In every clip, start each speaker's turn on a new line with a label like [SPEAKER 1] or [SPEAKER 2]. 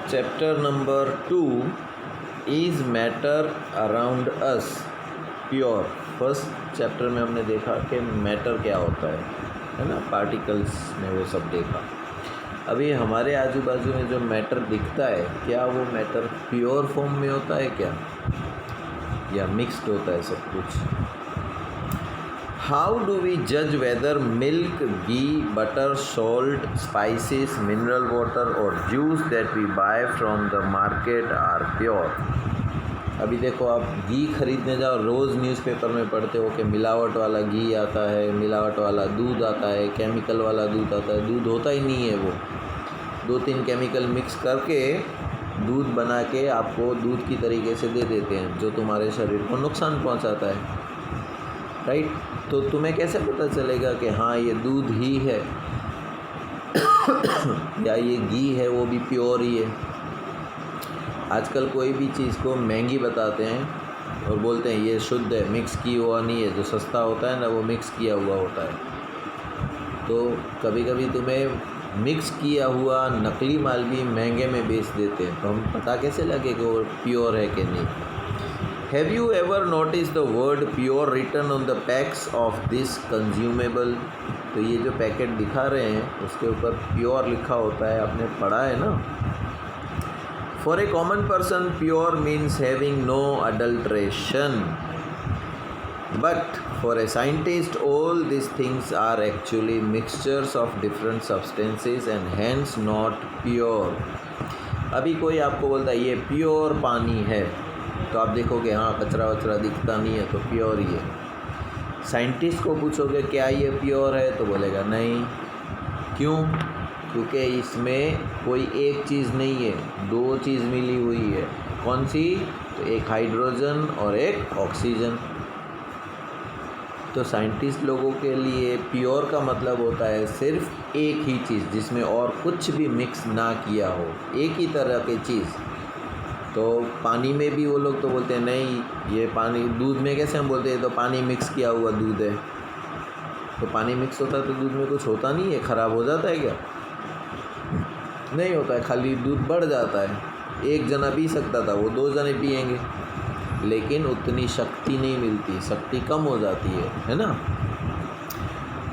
[SPEAKER 1] Chapter number 2 is matter around us pure. First chapter में हमने देखा कि मैटर क्या होता है ना, पार्टिकल्स में वो सब देखा। अभी हमारे आजू बाजू में जो मैटर दिखता है, क्या वो मैटर प्योर फॉर्म में होता है क्या, या मिक्स्ड होता है सब कुछ? हाउ डू वी जज whether milk, ghee, butter, salt, spices, mineral water और juice that we buy from the market are pure? अभी देखो, आप घी खरीदने जाओ, रोज़ न्यूज़पेपर में पढ़ते हो कि मिलावट वाला घी आता है, मिलावट वाला दूध आता है, केमिकल वाला दूध आता है। दूध होता ही नहीं है, वो 2-3 केमिकल मिक्स करके दूध बना के आपको दूध की तरीके से दे देते हैं, जो तुम्हारे शरीर को नुकसान पहुंचाता है, राइट? तो तुम्हें कैसे पता चलेगा कि हाँ ये दूध ही है या ये घी है, वो भी प्योर ही है? आजकल कोई भी चीज़ को महंगी बताते हैं और बोलते हैं ये शुद्ध है, मिक्स किया हुआ नहीं है। जो सस्ता होता है ना, वो मिक्स किया हुआ होता है। तो कभी कभी तुम्हें मिक्स किया हुआ नकली माल भी महंगे में बेच देते हैं, तो हम पता कैसे लगे कि वो प्योर है कि नहीं? Have you ever noticed the word pure written on the packs of this consumable? तो ये जो पैकेट दिखा रहे हैं उसके ऊपर प्योर लिखा होता है, आपने पढ़ा है ना? For a common person, pure means having no adulteration. But for a scientist, all these things are actually mixtures of different substances and hence not pure. अभी कोई आपको बोलता है ये प्योर पानी है, तो आप देखोगे हाँ कचरा वचरा दिखता नहीं है, तो प्योर ही है। साइंटिस्ट को पूछोगे क्या ये प्योर है, तो बोलेगा नहीं। क्यों? क्योंकि इसमें कोई एक चीज़ नहीं है, 2 चीज़ मिली हुई है। कौन सी? तो एक हाइड्रोजन और एक ऑक्सीजन। तो साइंटिस्ट लोगों के लिए प्योर का मतलब होता है सिर्फ एक ही चीज़, जिसमें और कुछ भी मिक्स ना किया हो, एक ही तरह की चीज़। तो पानी में भी वो लोग तो बोलते हैं नहीं ये पानी, दूध में कैसे हम बोलते हैं तो पानी मिक्स किया हुआ दूध है। तो पानी मिक्स होता है तो दूध में कुछ होता नहीं है, ख़राब हो जाता है क्या? नहीं होता है, खाली दूध बढ़ जाता है। एक जना पी सकता था, वो 2 जने पिएंगे, लेकिन उतनी शक्ति नहीं मिलती, शक्ति कम हो जाती है ना?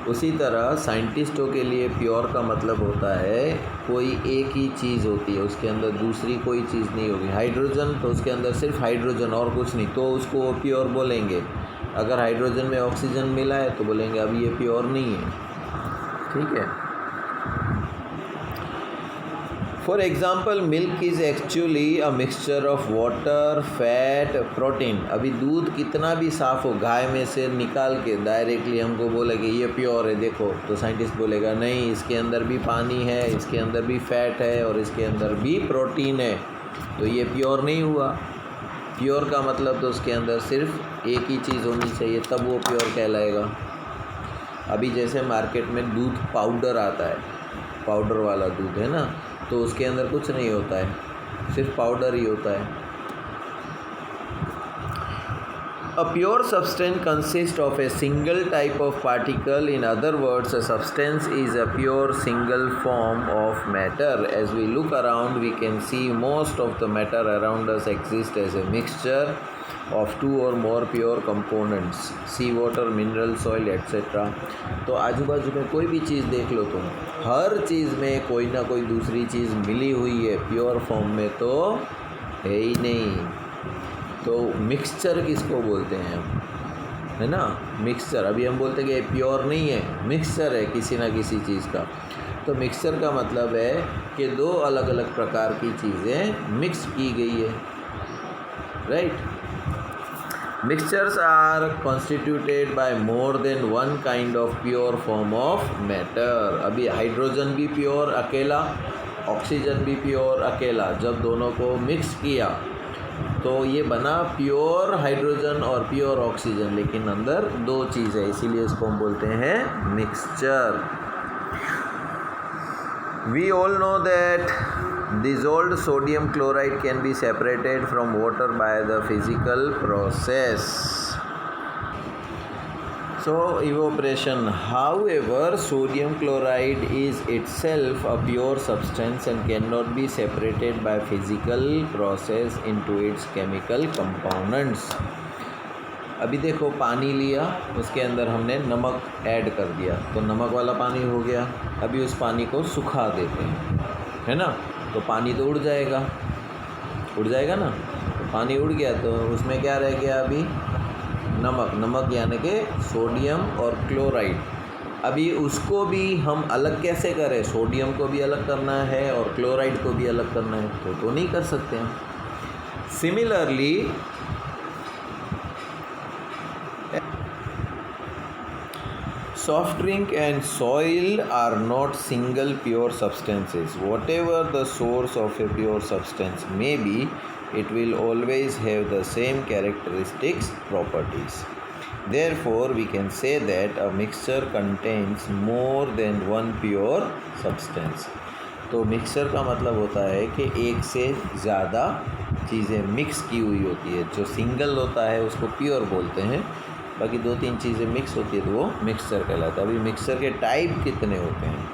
[SPEAKER 1] उसी तरह साइंटिस्टों के लिए प्योर का मतलब होता है कोई एक ही चीज़ होती है, उसके अंदर दूसरी कोई चीज़ नहीं होगी। हाइड्रोजन, तो उसके अंदर सिर्फ हाइड्रोजन और कुछ नहीं, तो उसको वो प्योर बोलेंगे। अगर हाइड्रोजन में ऑक्सीजन मिला है तो बोलेंगे अब ये प्योर नहीं है। ठीक है। For example, milk is actually a mixture of water, fat, protein. अभी दूध कितना भी साफ़ हो, गाय में से निकाल के डायरेक्टली हमको बोले कि ये प्योर है, देखो, तो साइंटिस्ट बोलेगा नहीं, इसके अंदर भी पानी है, इसके अंदर भी फैट है और इसके अंदर भी प्रोटीन है, तो ये प्योर नहीं हुआ। प्योर का मतलब तो उसके अंदर सिर्फ एक ही चीज़ होनी चाहिए, तब वो प्योर कहलाएगा। अभी जैसे मार्केट में दूध पाउडर आता है, पाउडर वाला दूध है ना, तो उसके अंदर कुछ नहीं होता है, सिर्फ पाउडर ही होता है। A pure substance consists of a single type of particle. In other words, a substance is a pure single form of matter. As we look around, we can see most of the matter around us exists as a mixture of 2 or more pure components, sea water, mineral, soil, etc. तो आजू बाजू में कोई भी चीज़ देख लो तुम, हर चीज़ में कोई ना कोई दूसरी चीज़ मिली हुई है, प्योर फॉर्म में तो है ही नहीं। तो मिक्सचर किसको बोलते हैं हम, है ना? मिक्सचर। अभी हम बोलते हैं कि प्योर नहीं है, मिक्सचर है किसी ना किसी चीज़ का। तो मिक्सचर का मतलब है कि 2 अलग अलग प्रकार की चीज़ें मिक्स की गई है, right? Mixtures are constituted by more than one kind of pure form of matter. अभी हाइड्रोजन भी प्योर अकेला, ऑक्सीजन भी प्योर अकेला, जब दोनों को मिक्स किया तो ये बना प्योर हाइड्रोजन और प्योर ऑक्सीजन, लेकिन अंदर 2 चीज़ है, इसीलिए इसको हम बोलते हैं mixture. We all know that dissolved sodium chloride can be separated from water by the physical process. So evaporation. However, sodium chloride is itself a pure substance and cannot be separated by physical process into its chemical components. अभी देखो पानी लिया, उसके अंदर हमने नमक add कर दिया, तो नमक वाला पानी हो गया। अभी उस पानी को सुखा देते हैं, है ना, तो पानी तो उड़ जाएगा ना। तो पानी उड़ गया तो उसमें क्या रह गया अभी, नमक यानी कि सोडियम और क्लोराइड। अभी उसको भी हम अलग कैसे करें, सोडियम को भी अलग करना है और क्लोराइड को भी अलग करना है, तो नहीं कर सकते हैं। Similarly soft drink and soil are not single pure substances. Whatever the source of a pure substance may be, it will always have the same characteristics, properties. Therefore, we can say that a mixture contains more than one pure substance. तो mixture का मतलब होता है कि एक से ज़्यादा चीज़ें मिक्स की हुई होती है। जो सिंगल होता है उसको प्योर बोलते हैं, बाकी 2-3 चीज़ें मिक्स होती है तो वो मिक्सचर कहलाता है। अभी मिक्सचर के टाइप कितने होते हैं,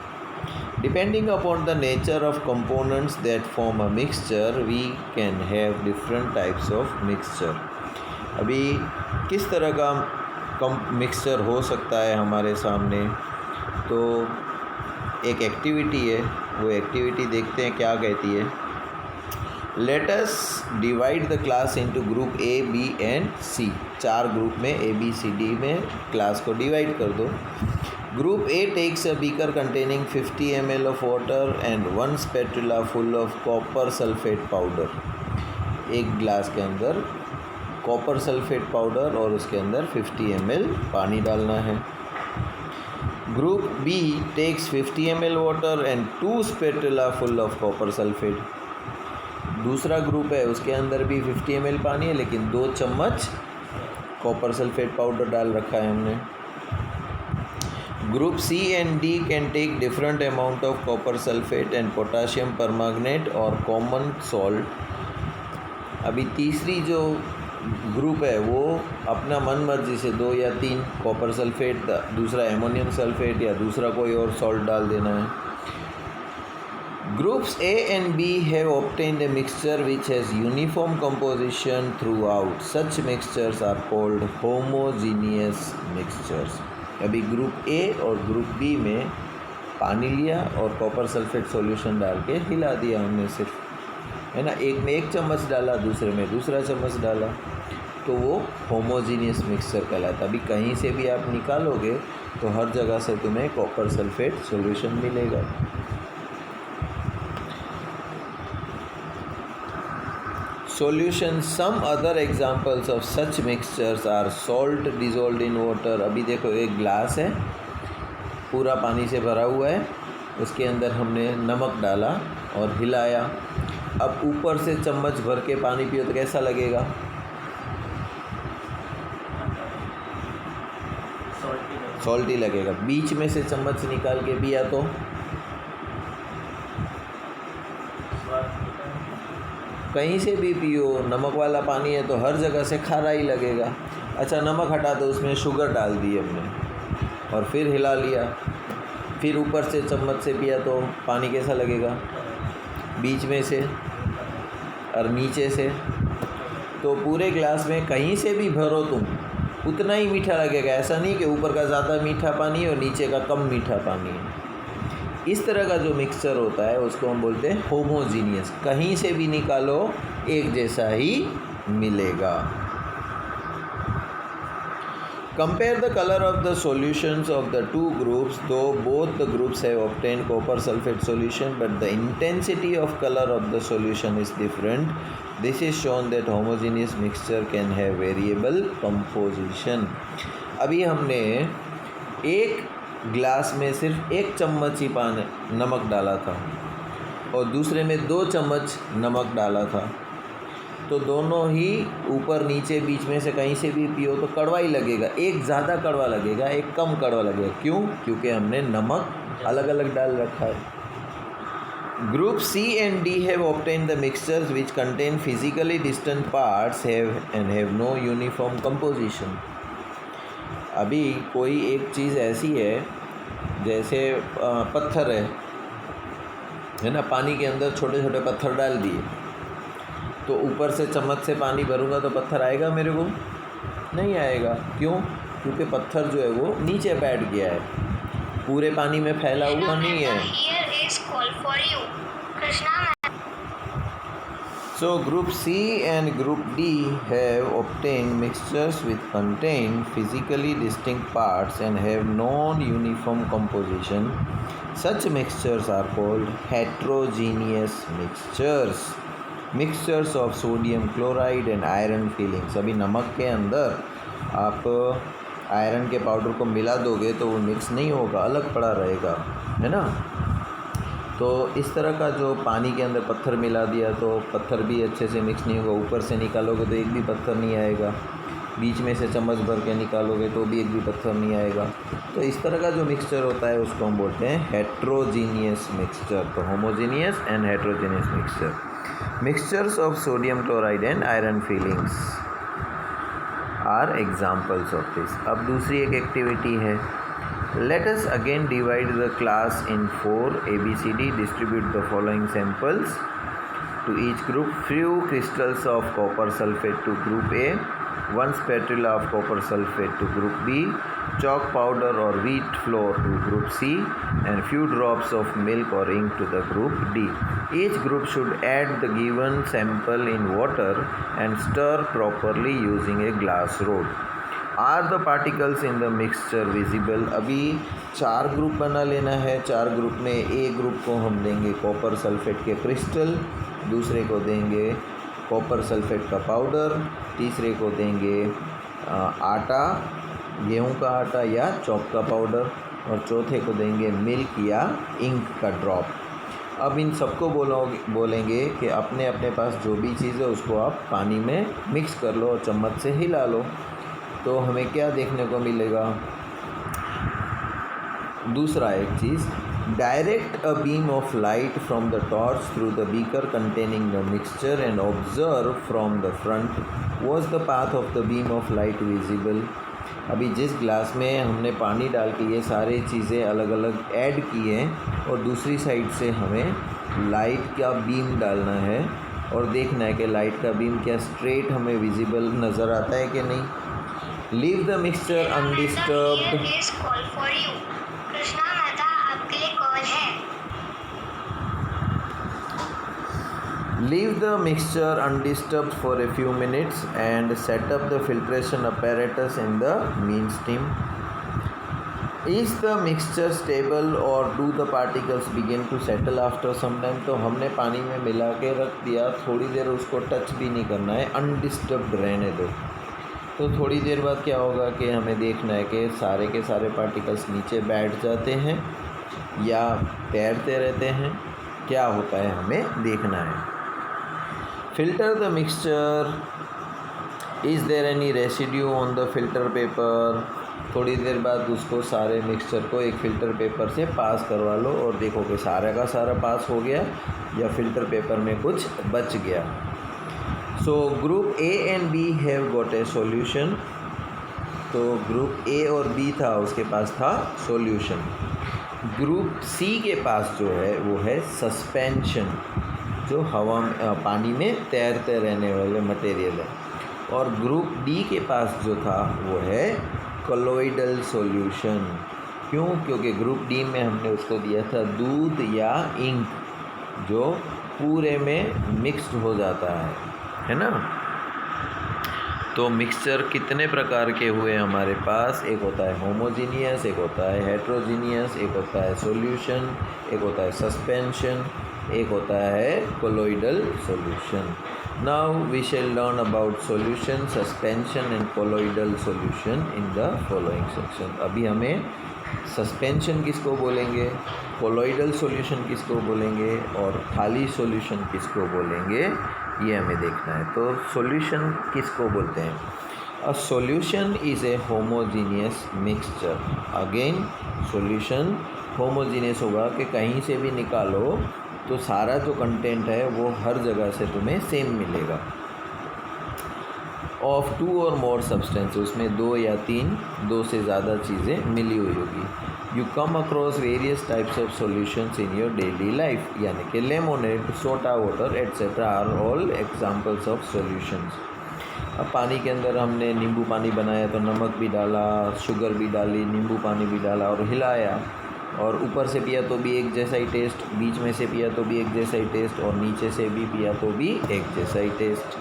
[SPEAKER 1] depending upon the nature of components that form a mixture we can have different types of mixture. अभी किस तरह का मिक्सचर हो सकता है हमारे सामने, तो एक एक्टिविटी है, वो एक्टिविटी देखते हैं क्या कहती है। Let us divide the class into group A, B and C. 4 group में ए, बी, सी, डी में क्लास को डिवाइड कर दो। Group A takes a beaker containing 50 ml of water and 1 spatula full of copper sulphate powder. एक glass के अंदर copper sulphate powder और उसके अंदर 50 ml पानी डालना है। Group B takes 50 ml water and 2 spatula full of copper sulphate. दूसरा ग्रुप है, उसके अंदर भी 50 ml पानी है, लेकिन 2 चम्मच कॉपर सल्फेट पाउडर डाल रखा है हमने। Group C and D can take different amount of copper sulphate and potassium permanganate और कॉमन सॉल्ट। अभी तीसरी जो ग्रुप है वो अपना मन मर्जी से 2 या 3 कॉपर सल्फेट, दूसरा एमोनियम सल्फेट या दूसरा कोई और सॉल्ट डाल देना है। Groups A and B have obtained a mixture which has uniform composition throughout. Such mixtures are called homogeneous mixtures. अभी ग्रुप A और ग्रुप B में पानी लिया और कॉपर सल्फेट सॉल्यूशन डाल के हिला दिया हमने सिर्फ, है ना। एक में 1 चम्मच डाला, दूसरे में दूसरा चम्मच डाला, तो वो होमोजीनियस मिक्सचर कहलाता है। अभी कहीं से भी आप निकालोगे तो हर जगह से तुम्हें कॉपर सल्फेट सॉल्यूशन मिलेगा। Solution. Some other examples of such mixtures are salt dissolved in water. अभी देखो एक ग्लास है, पूरा पानी से भरा हुआ है, उसके अंदर हमने नमक डाला और हिलाया। अब ऊपर से चम्मच भर के पानी पियो तो कैसा लगेगा, सॉल्टी लगेगा। बीच में से चम्मच निकाल के पिया तो कहीं से भी पियो, नमक वाला पानी है तो हर जगह से खारा ही लगेगा। अच्छा, नमक हटा दो, उसमें शुगर डाल दी हमने और फिर हिला लिया, फिर ऊपर से चम्मच से पिया तो पानी कैसा लगेगा, बीच में से और नीचे से। तो पूरे ग्लास में कहीं से भी भरो तुम, उतना ही मीठा लगेगा। ऐसा नहीं कि ऊपर का ज़्यादा मीठा पानी है और नीचे का कम मीठा पानी है। इस तरह का जो मिक्सचर होता है उसको हम बोलते हैं होमोजीनियस। कहीं से भी निकालो एक जैसा ही मिलेगा। Compare the colour of the solutions of the 2 groups. Do both the groups have obtained copper sulphate solution but the intensity of colour of the solution is different. This is shown that homogeneous mixture can have variable composition. अभी हमने एक glass में सिर्फ 1 चम्मच ही पानी नमक डाला था और दूसरे में 2 चम्मच नमक डाला था, तो दोनों ही ऊपर नीचे बीच में से कहीं से भी पियो तो कड़वा ही लगेगा। एक ज़्यादा कड़वा लगेगा, एक कम कड़वा लगेगा। क्यों? क्योंकि हमने नमक अलग अलग डाल रखा है। Group C and D have obtained the mixtures which contain physically distant parts have no uniform composition. अभी कोई एक चीज़ ऐसी है, जैसे पत्थर है ना, पानी के अंदर छोटे छोटे पत्थर डाल दिए, तो ऊपर से चम्मच से पानी भरूँगा तो पत्थर आएगा मेरे को? नहीं आएगा। क्यों? क्योंकि पत्थर जो है वो नीचे बैठ गया है, पूरे पानी में फैला हुआ नहीं है। So Group C and Group D have obtained mixtures which contain physically distinct parts and have non-uniform composition. Such mixtures are called heterogeneous mixtures. Mixtures of sodium chloride and iron fillings. अभी नमक के अंदर आप iron के powder को मिला दोगे तो वो मिक्स नहीं होगा, अलग पड़ा रहेगा, है ना। तो इस तरह का जो पानी के अंदर पत्थर मिला दिया तो पत्थर भी अच्छे से मिक्स नहीं होगा, ऊपर से निकालोगे तो एक भी पत्थर नहीं आएगा, बीच में से चम्मच भर के निकालोगे तो भी एक भी पत्थर नहीं आएगा। तो इस तरह का जो मिक्सचर होता है उसको हम बोलते हैं हेट्रोजीनियस मिक्सचर। तो homogeneous and heterogeneous mixture. Mixtures of sodium chloride and iron filings are examples of this. अब दूसरी एक एक्टिविटी है, let us again divide the class in 4 ABCD. Distribute the following samples to each group. Few crystals of copper sulfate to group A, 1 spatula of copper sulfate to group B, chalk powder or wheat flour to group C, and few drops of milk or ink to the group D. Each group should add the given sample in water and stir properly using a glass rod. Are the particles in the mixture visible. अभी 4 group बना लेना है। 4 group में एक group को हम देंगे copper sulphate के क्रिस्टल, दूसरे को देंगे कॉपर सल्फेट का पाउडर, तीसरे को देंगे आटा, गेहूं का आटा या चॉक का पाउडर, और चौथे को देंगे मिल्क या इंक का ड्रॉप। अब इन सबको बोलेंगे कि अपने अपने पास जो भी चीज़ है उसको आप पानी में मिक्स कर लो और चम्मच से हिला लो। तो हमें क्या देखने को मिलेगा? दूसरा एक चीज़, direct a beam of light from the torch through the beaker containing the mixture and observe from the front. Was the path of the beam of light visible. अभी जिस ग्लास में हमने पानी डाल के ये सारी चीज़ें अलग अलग ऐड की हैं और दूसरी साइड से हमें लाइट का बीम डालना है और देखना है कि लाइट का बीम क्या स्ट्रेट हमें विजिबल नज़र आता है कि नहीं। Leave the mixture undisturbed. Leave the mixture undisturbed for a few minutes and set up the filtration apparatus in the mean steam. Is the mixture stable or do the particles begin to settle after some time? तो हमने पानी में मिला के रख दिया, थोड़ी देर उसको टच भी नहीं करना है, अनडिस्टर्ब्ड रहने दो। तो थोड़ी देर बाद क्या होगा कि हमें देखना है कि सारे के सारे पार्टिकल्स नीचे बैठ जाते हैं या तैरते रहते हैं, क्या होता है हमें देखना है। Filter the mixture. Is there any residue on the filter paper. थोड़ी देर बाद उसको सारे मिक्सचर को एक फ़िल्टर पेपर से पास करवा लो और देखो कि सारा का सारा पास हो गया या फ़िल्टर पेपर में कुछ बच गया। So group A and B have got a solution. तो ग्रुप ए और बी था, उसके पास था सॉल्यूशन। ग्रुप सी के पास जो है वो है सस्पेंशन, जो हवा पानी में तैरते रहने वाले मटेरियल है। और ग्रुप डी के पास जो था वो है कोलोइडल सॉल्यूशन। क्यों? क्योंकि ग्रुप डी में हमने उसको दिया था दूध या इंक, जो पूरे में मिक्स्ड हो जाता है ना। तो मिक्सचर कितने प्रकार के हुए हमारे पास? एक होता है होमोजीनियस, एक होता है हेट्रोजीनियस, एक होता है सॉल्यूशन, एक होता है सस्पेंशन, एक होता है colloidal solution. Now we shall learn about solution, suspension and colloidal solution in the following section. अभी हमें सस्पेंशन किसको बोलेंगे, कोलोइडल सॉल्यूशन किसको बोलेंगे और खाली सॉल्यूशन किसको बोलेंगे, ये हमें देखना है। तो सॉल्यूशन किसको बोलते हैं? A solution is a homogeneous mixture. Again solution homogeneous होगा कि कहीं से भी निकालो तो सारा जो कंटेंट है वो हर जगह से तुम्हें सेम मिलेगा। ऑफ 2 और मोर सब्सटेंस, उसमें 2 या 3, 2 से ज़्यादा चीज़ें मिली हुई होगी। You come across various types of solutions in your daily life, यानी कि lemonade, soda water etcetera are all examples of solutions. अब पानी के अंदर हमने नींबू पानी बनाया तो नमक भी डाला, शुगर भी डाली, नींबू पानी भी डाला और हिलाया, और ऊपर से पिया तो भी एक जैसा ही टेस्ट, बीच में से पिया तो भी एक जैसा ही टेस्ट, और नीचे से भी पिया तो भी एक जैसा ही test.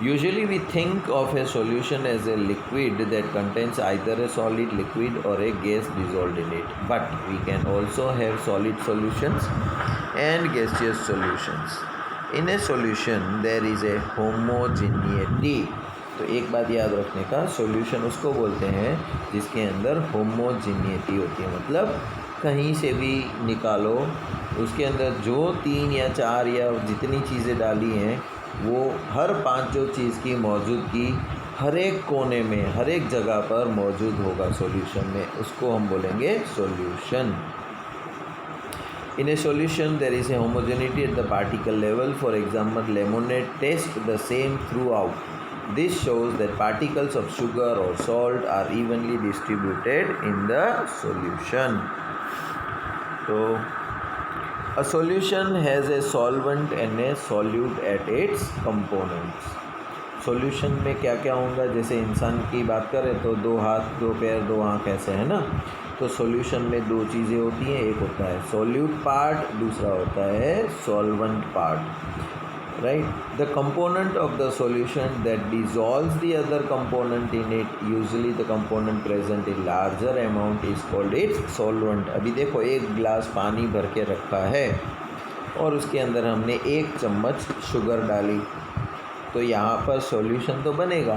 [SPEAKER 1] Usually we think of a solution as a liquid that contains either a solid liquid or a gas dissolved in it. But we can also have solid solutions and gaseous solutions. In a solution there is a homogeneity. तो एक बात याद रखने का, solution उसको बोलते हैं जिसके अंदर होमोजेनिटी होती है, मतलब कहीं से भी निकालो, उसके अंदर जो 3 या 4 या जितनी चीज़ें डाली हैं वो हर 5 चीज़ की मौजूदगी हर एक कोने में, हर एक जगह पर मौजूद होगा सॉल्यूशन में, उसको हम बोलेंगे solution. In a solution there is a homogeneity at the particle level. For example, lemonade tastes the same throughout. This shows that particles of sugar or salt are evenly distributed in the solution. So a solution has a solvent and a solute at its components. Solution में क्या क्या होगा, जैसे इंसान की बात करें तो 2 हाथ 2 पैर 2 आँख ऐसे है ना, तो सॉल्यूशन में 2 चीज़ें होती हैं, एक होता है सॉल्यूट पार्ट, दूसरा होता है solvent part, right. The component of the solution that dissolves the other component in it, usually the component present in larger amount is called its solvent. अभी देखो, एक गिलास पानी भर के रखा है और उसके अंदर हमने 1 चम्मच शुगर डाली, तो यहाँ पर सॉल्यूशन तो बनेगा।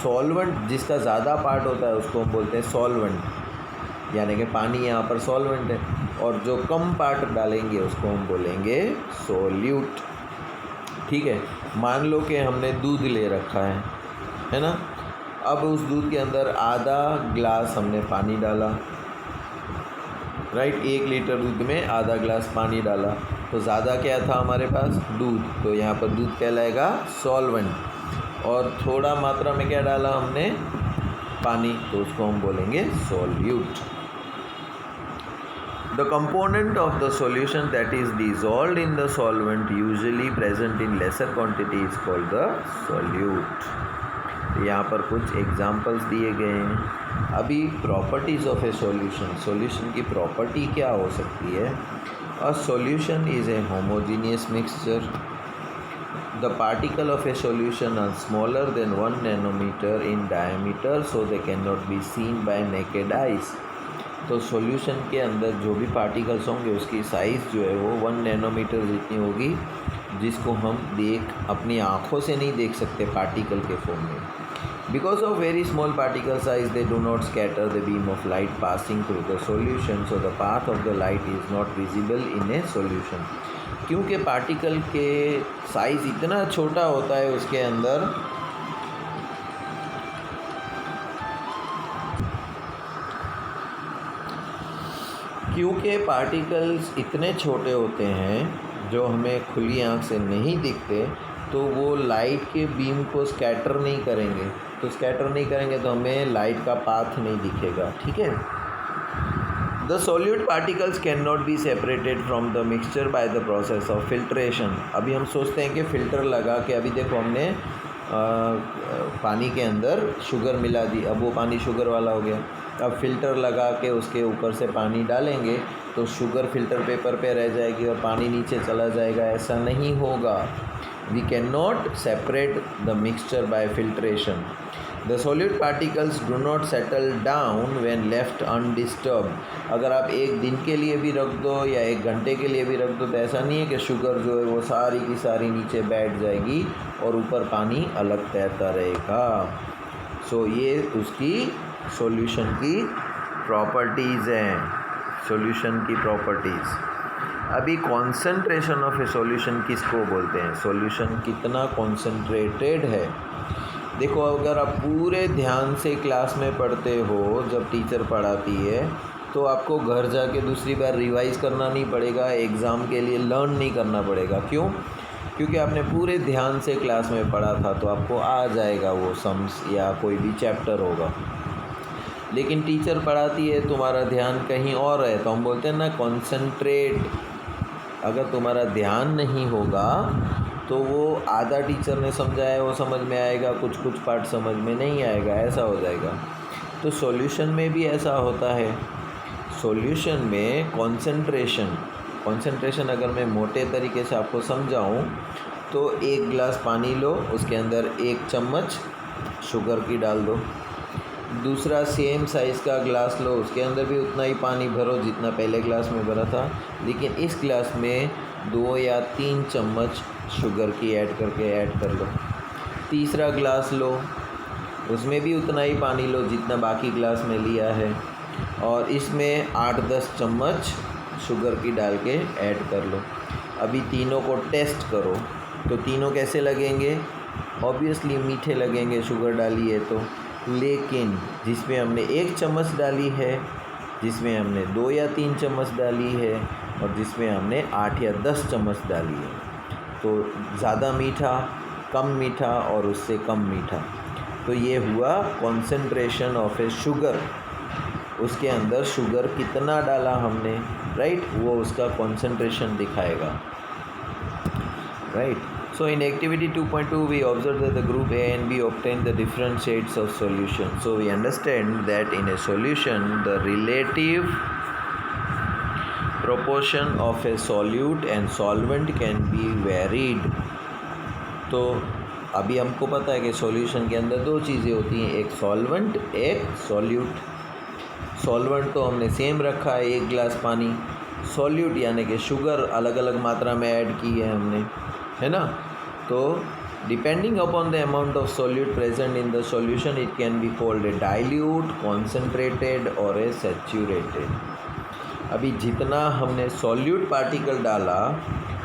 [SPEAKER 1] सॉल्वेंट जिसका ज़्यादा पार्ट होता है उसको हम बोलते हैं सॉल्वेंट, यानी कि पानी यहाँ पर सॉल्वेंट है, और जो कम पार्ट डालेंगे उसको हम बोलेंगे सोल्यूट। ठीक है, मान लो कि हमने दूध ले रखा है ना, अब उस दूध के अंदर आधा ग्लास हमने पानी डाला, राइट, 1 लीटर दूध में आधा ग्लास पानी डाला, तो ज़्यादा क्या था हमारे पास, दूध, तो यहाँ पर दूध कहलाएगा सॉल्वेंट, और थोड़ा मात्रा में क्या डाला हमने, पानी, तो उसको हम बोलेंगे solute. The component of the solution that is dissolved in the solvent usually present in lesser quantity is called the solute. यहाँ पर कुछ एग्जाम्पल्स दिए गए हैं। अभी properties of a solution, solution की प्रॉपर्टी क्या हो सकती है। A solution is a homogeneous mixture. The particle of a solution are smaller than 1 nanometer in diameter, so they cannot be seen by naked eyes. तो solution के अंदर जो भी पार्टिकल्स होंगे उसकी साइज़ जो है वो 1 नैनोमीटर जितनी होगी, जिसको हम अपनी आँखों से नहीं देख सकते पार्टिकल के फॉर्म में। Because of very small particle size they do not scatter the beam of light passing through the solution, so the path of the light is not visible in A solution. क्योंकि particle के size इतना छोटा होता है उसके अंदर, क्योंकि particles इतने छोटे होते हैं जो हमें खुली आँख से नहीं दिखते, तो वो लाइट के बीम को स्कैटर नहीं करेंगे, तो स्कैटर नहीं करेंगे तो हमें लाइट का पाथ नहीं दिखेगा। ठीक है, the solute particles can not be separated from the mixture by the process of filtration. अभी हम सोचते हैं कि फ़िल्टर लगा के, अभी देखो हमने पानी के अंदर शुगर मिला दी, अब वो पानी शुगर वाला हो गया, अब फ़िल्टर लगा के उसके ऊपर से पानी डालेंगे तो शुगर फ़िल्टर पेपर पे रह जाएगी और पानी नीचे चला जाएगा, ऐसा नहीं होगा। We can not separate the mixture by filtration. The solute particles do not settle down when left undisturbed. अगर आप 1 दिन के लिए भी रख दो या 1 घंटे के लिए भी रख दो तो ऐसा नहीं है कि शुगर जो है वो सारी की सारी नीचे बैठ जाएगी और ऊपर पानी अलग तैरता रहेगा। सो ये उसकी सॉल्यूशन की प्रॉपर्टीज़ हैं, सॉल्यूशन की प्रॉपर्टीज़। अभी कॉन्सेंट्रेशन ऑफ ए सॉल्यूशन किसको बोलते हैं, सॉल्यूशन कितना कॉन्सेंट्रेटेड है। देखो, अगर आप पूरे ध्यान से क्लास में पढ़ते हो, जब टीचर पढ़ाती है तो आपको घर जाके दूसरी बार रिवाइज़ करना नहीं पड़ेगा, एग्ज़ाम के लिए लर्न नहीं करना पड़ेगा। क्यों? क्योंकि आपने पूरे ध्यान से क्लास में पढ़ा था तो आपको आ जाएगा वो सम्स या कोई भी चैप्टर होगा। लेकिन टीचर पढ़ाती है, तुम्हारा ध्यान कहीं और है, तो हम बोलते हैं ना कॉन्सेंट्रेट। अगर तुम्हारा ध्यान नहीं होगा तो वो आधा टीचर ने समझाया वो समझ में आएगा, कुछ कुछ पार्ट समझ में नहीं आएगा, ऐसा हो जाएगा। तो सॉल्यूशन में भी ऐसा होता है। सॉल्यूशन में कंसंट्रेशन अगर मैं मोटे तरीके से आपको समझाऊं तो एक गिलास पानी लो, उसके अंदर 1 चम्मच शुगर की डाल दो। दूसरा सेम साइज़ का ग्लास लो, उसके अंदर भी उतना ही पानी भरो जितना पहले ग्लास में भरा था, लेकिन इस ग्लास में 2 या 3 चम्मच शुगर की ऐड कर लो। तीसरा ग्लास लो, उसमें भी उतना ही पानी लो जितना बाकी ग्लास में लिया है, और इसमें 8-10 चम्मच शुगर की डाल के ऐड कर लो। अभी तीनों को टेस्ट करो तो तीनों कैसे लगेंगे? ऑब्वियसली मीठे लगेंगे, शुगर डाली है तो। लेकिन जिसमें हमने 1 चम्मच डाली है, जिसमें हमने 2 या 3 चम्मच डाली है, और जिसमें हमने 8 या 10 चम्मच डाली है, तो ज़्यादा मीठा, कम मीठा और उससे कम मीठा। तो ये हुआ कॉन्सेंट्रेशन ऑफ ए शुगर। उसके अंदर शुगर कितना डाला हमने, राइट, वो उसका कॉन्सेंट्रेशन दिखाएगा, right. So in activity 2.2 we observed that the group A and B obtained the different shades of solution. So we understand that in a solution the relative proportion of a solute and solvent can be varied. तो अभी हमको पता है कि solution के अंदर 2 चीज़ें होती हैं, एक सॉल्वेंट, एक सॉल्यूट। सॉल्वेंट तो हमने सेम रखा है, 1 गिलास पानी। सॉल्यूट यानी कि शुगर अलग अलग मात्रा में ऐड की है हमने, है ना। तो depending upon the amount of solute present in the solution it can be called a dilute, concentrated और ए सैचुरेटेड। अभी जितना हमने सॉल्यूट पार्टिकल डाला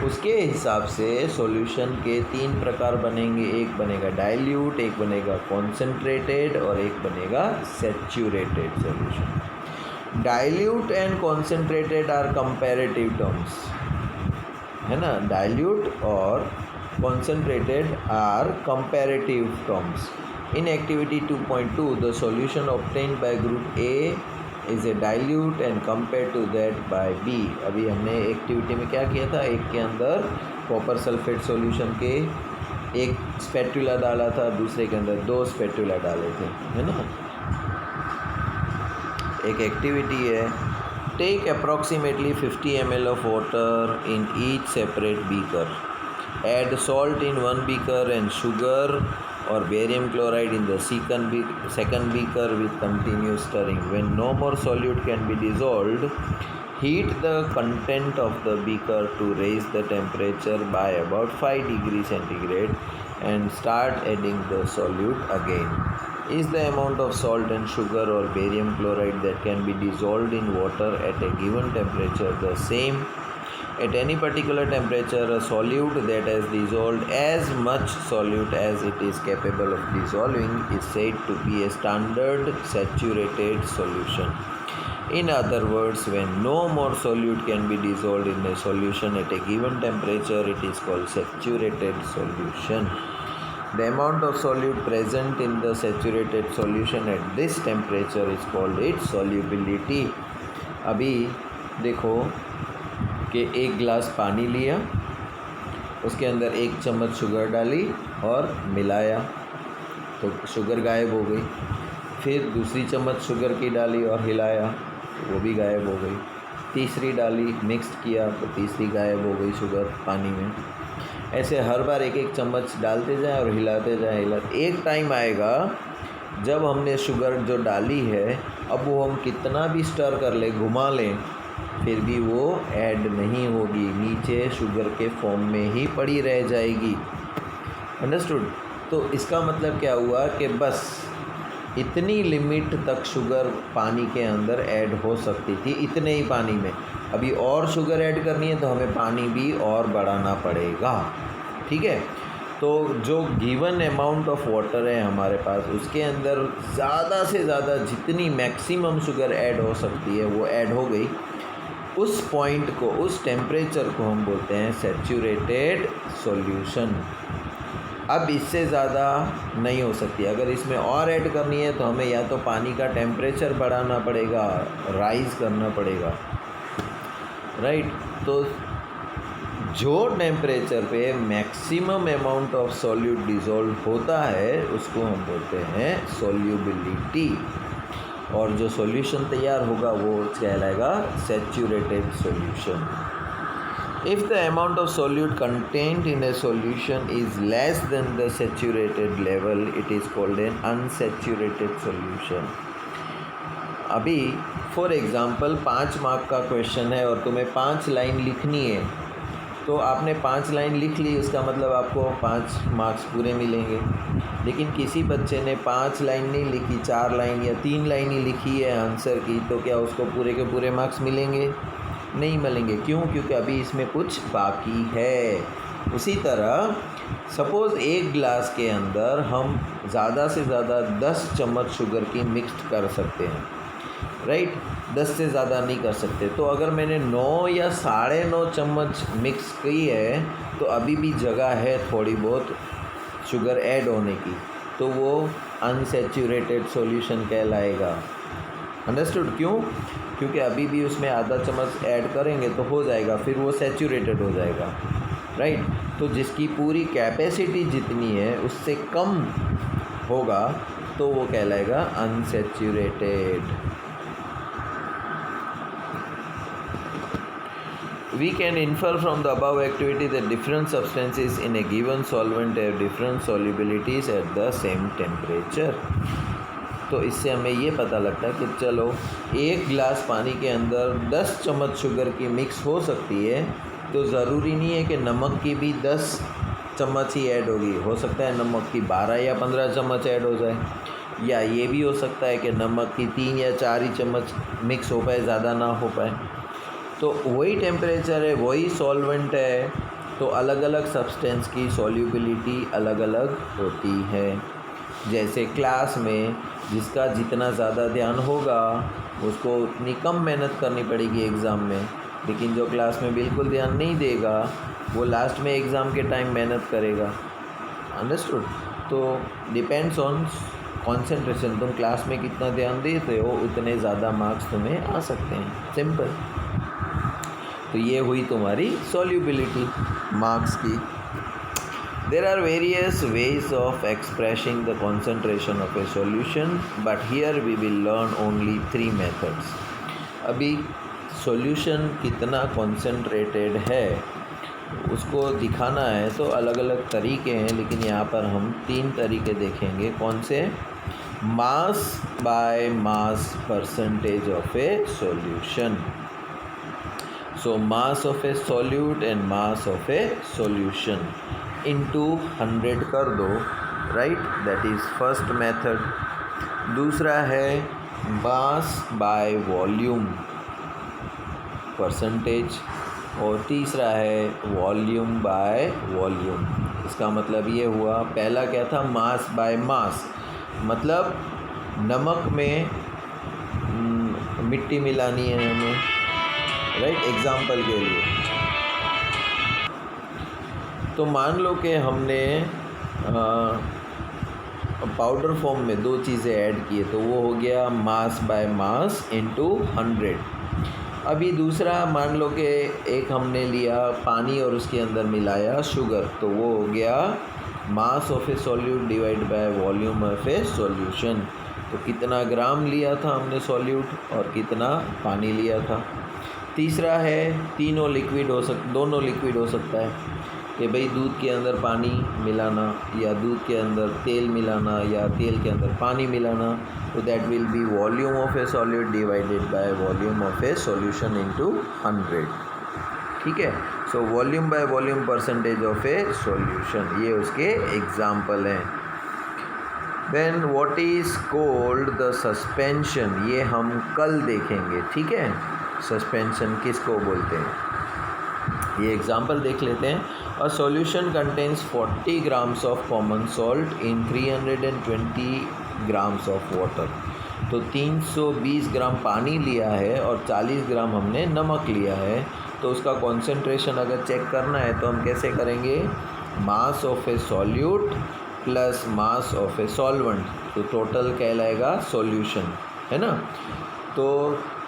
[SPEAKER 1] उसके हिसाब से सॉल्यूशन के 3 प्रकार बनेंगे। एक बनेगा डाइल्यूट, एक बनेगा कॉन्सेंट्रेटेड और एक बनेगा saturated solution. Dilute and concentrated are comparative terms, है ना। डाइल्यूट और concentrated are comparative terms. In activity 2.2 the solution obtained by group A is a dilute and compared to that by B. अभी हमने activity में क्या किया था, एक के अंदर कॉपर सल्फेट सॉल्यूशन के 1 स्पैटुला डाला था, दूसरे के अंदर 2 स्पैटुला डाले थे, है ना। एक एक्टिविटी है, take approximately 50 ml of water in each separate beaker. Add salt in one beaker and sugar or barium chloride in the second beaker with continuous stirring. When no more solute can be dissolved, heat the content of the beaker to raise the temperature by about 5 degrees centigrade and start adding the solute again. Is the amount of salt and sugar or barium chloride that can be dissolved in water at a given temperature the same? At any particular temperature, a solute that has dissolved as much solute as it is capable of dissolving is said to be a standard saturated solution. In other words, when no more solute can be dissolved in a solution at a given temperature, it is called saturated solution. The amount of solute present in the saturated solution at this temperature is called its solubility. अभी देखो कि 1 गिलास पानी लिया, उसके अंदर 1 चम्मच sugar डाली और मिलाया तो शुगर गायब हो गई। फिर दूसरी चम्मच शुगर की डाली और हिलाया, वो भी गायब हो गई। तीसरी डाली, मिक्स किया तो तीसरी गायब हो गई शुगर पानी में। ऐसे हर बार 1-1 चम्मच डालते जाएं और हिलाते जाएं। एक टाइम आएगा जब हमने शुगर जो डाली है, अब वो हम कितना भी स्टर कर लें, घुमा लें, फिर भी वो ऐड नहीं होगी, नीचे शुगर के फॉर्म में ही पड़ी रह जाएगी। अंडरस्टूड। तो इसका मतलब क्या हुआ कि बस इतनी लिमिट तक शुगर पानी के अंदर ऐड हो सकती थी, इतने ही पानी में। अभी और शुगर ऐड करनी है तो हमें पानी भी और बढ़ाना पड़ेगा, ठीक है। तो जो गिवन अमाउंट ऑफ वाटर है हमारे पास, उसके अंदर ज़्यादा से ज़्यादा जितनी मैक्सिमम शुगर ऐड हो सकती है वो ऐड हो गई। उस पॉइंट को, उस टेम्परेचर को हम बोलते हैं सैचुरेटेड सॉल्यूशन। अब इससे ज़्यादा नहीं हो सकती। अगर इसमें और ऐड करनी है तो हमें या तो पानी का टेम्परेचर बढ़ाना पड़ेगा, राइज़ करना पड़ेगा, राइट। तो जो टेम्परेचर पे maximum amount of solute dissolve होता है उसको हम बोलते हैं सॉल्युबिलिटी, और जो सॉल्यूशन तैयार होगा वो कहलाएगा saturated solution. If the amount of solute contained in a solution is less than the saturated level, it is called an unsaturated solution. अभी फॉर एग्ज़ाम्पल 5 मार्क का क्वेश्चन है और तुम्हें 5 लाइन लिखनी है, तो आपने 5 लाइन लिख ली, उसका मतलब आपको 5 मार्क्स पूरे मिलेंगे। लेकिन किसी बच्चे ने 5 लाइन नहीं लिखी, 4 लाइन या 3 लाइन ही लिखी है आंसर की, तो क्या उसको पूरे के पूरे मार्क्स मिलेंगे? नहीं मिलेंगे। क्यों? क्योंकि अभी इसमें कुछ बाकी है। उसी तरह सपोज़ एक गिलास के अंदर हम ज़्यादा से ज़्यादा 10 चम्मच शुगर की मिक्स कर सकते हैं, राइट। 10 से ज़्यादा नहीं कर सकते। तो अगर मैंने 9 या 9.5 चम्मच मिक्स की है तो अभी भी जगह है थोड़ी बहुत शुगर ऐड होने की, तो वो अनसैचुरेटेड सॉल्यूशन कहलाएगा। अंडरस्टूड? क्यों? क्योंकि अभी भी उसमें आधा चम्मच ऐड करेंगे तो हो जाएगा, फिर वो सैचुरेटेड हो जाएगा, राइट। तो जिसकी पूरी कैपेसिटी जितनी है उससे कम होगा तो वो कहलाएगा unsaturated. We can infer from the above activity that different substances in a given solvent have different solubilities at the same temperature. तो इससे हमें ये पता लगता है कि चलो एक गिलास पानी के अंदर 10 चम्मच शुगर की मिक्स हो सकती है, तो ज़रूरी नहीं है कि नमक की भी 10 चम्मच ही ऐड होगी। हो सकता है नमक की 12 या 15 चम्मच ऐड हो जाए, या ये भी हो सकता है कि नमक की 3 या 4 ही चम्मच मिक्स हो पाए, ज़्यादा ना हो पाए। तो वही टेम्परेचर है, वही सॉल्वेंट है, तो अलग अलग सब्सटेंस की सॉल्युबिलिटी अलग अलग होती है। जैसे क्लास में जिसका जितना ज़्यादा ध्यान होगा उसको उतनी कम मेहनत करनी पड़ेगी एग्ज़ाम में, लेकिन जो क्लास में बिल्कुल ध्यान नहीं देगा वो लास्ट में एग्ज़ाम के टाइम मेहनत करेगा। अंडरस्टूड? तो डिपेंड्स ऑन कंसंट्रेशन। तुम क्लास में कितना ध्यान देते हो उतने ज़्यादा मार्क्स तुम्हें आ सकते हैं। सिंपल। तो ये हुई तुम्हारी सॉल्युबिलिटी मार्क्स की। There are various ways of expressing the concentration of a solution, but here we will learn only 3 methods. अभी सॉल्यूशन कितना concentrated है उसको दिखाना है तो अलग अलग तरीके हैं, लेकिन यहाँ पर हम 3 तरीके देखेंगे। कौन से? Mass by mass percentage of a solution. So mass of a solute and mass of a solution into 100 कर दो, right. That is first method. दूसरा है मास बाय वॉल्यूम परसेंटेज, और तीसरा है वॉल्यूम बाय वॉल्यूम। इसका मतलब ये हुआ, पहला क्या था? मास बाय मास, मतलब नमक में मिट्टी मिलानी है हमें, राइट। एग्ज़ाम्पल के लिए तो मान लो कि हमने पाउडर फॉर्म में 2 चीज़ें ऐड की है, तो वो हो गया मास बाय मास इनटू 100। अभी दूसरा मान लो कि एक हमने लिया पानी और उसके अंदर मिलाया शुगर, तो वो हो गया mass of a solute divide by volume of a solution. तो कितना ग्राम लिया था हमने सॉल्यूट और कितना पानी लिया था। तीसरा है दोनों लिक्विड हो सकता है कि भाई दूध के अंदर पानी मिलाना या दूध के अंदर तेल मिलाना या तेल के अंदर पानी मिलाना, तो that will be volume of a solute divided by volume of a solution into 100। ठीक है। So volume by volume percentage of a solution, ये उसके एग्जाम्पल हैं। Then what is called the suspension, ये हम कल देखेंगे। ठीक है, सस्पेंशन किसको बोलते हैं, ये एग्जाम्पल देख लेते हैं। A solution contains 40 grams of common salt in 320 grams of water. तो 320 ग्राम पानी लिया है और 40 ग्राम हमने नमक लिया है, तो उसका कॉन्सेंट्रेशन अगर चेक करना है तो हम कैसे करेंगे, mass of a solute plus mass of a solvent, तो टोटल कहलाएगा सॉल्यूशन, है ना। तो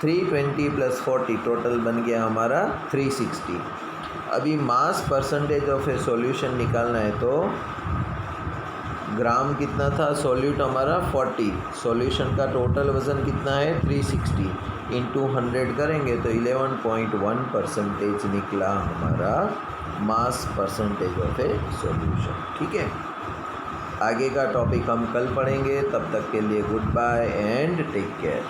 [SPEAKER 1] 320 प्लस 40 टोटल बन गया हमारा 360। अभी mass percentage of a solution निकालना है, तो ग्राम कितना था, सॉल्यूट हमारा 40, सॉल्यूशन का टोटल वज़न कितना है 360, इंटू 100 करेंगे तो 11.1% निकला हमारा mass percentage of a solution. ठीक है, आगे का टॉपिक हम कल पढ़ेंगे, तब तक के लिए goodbye and take care.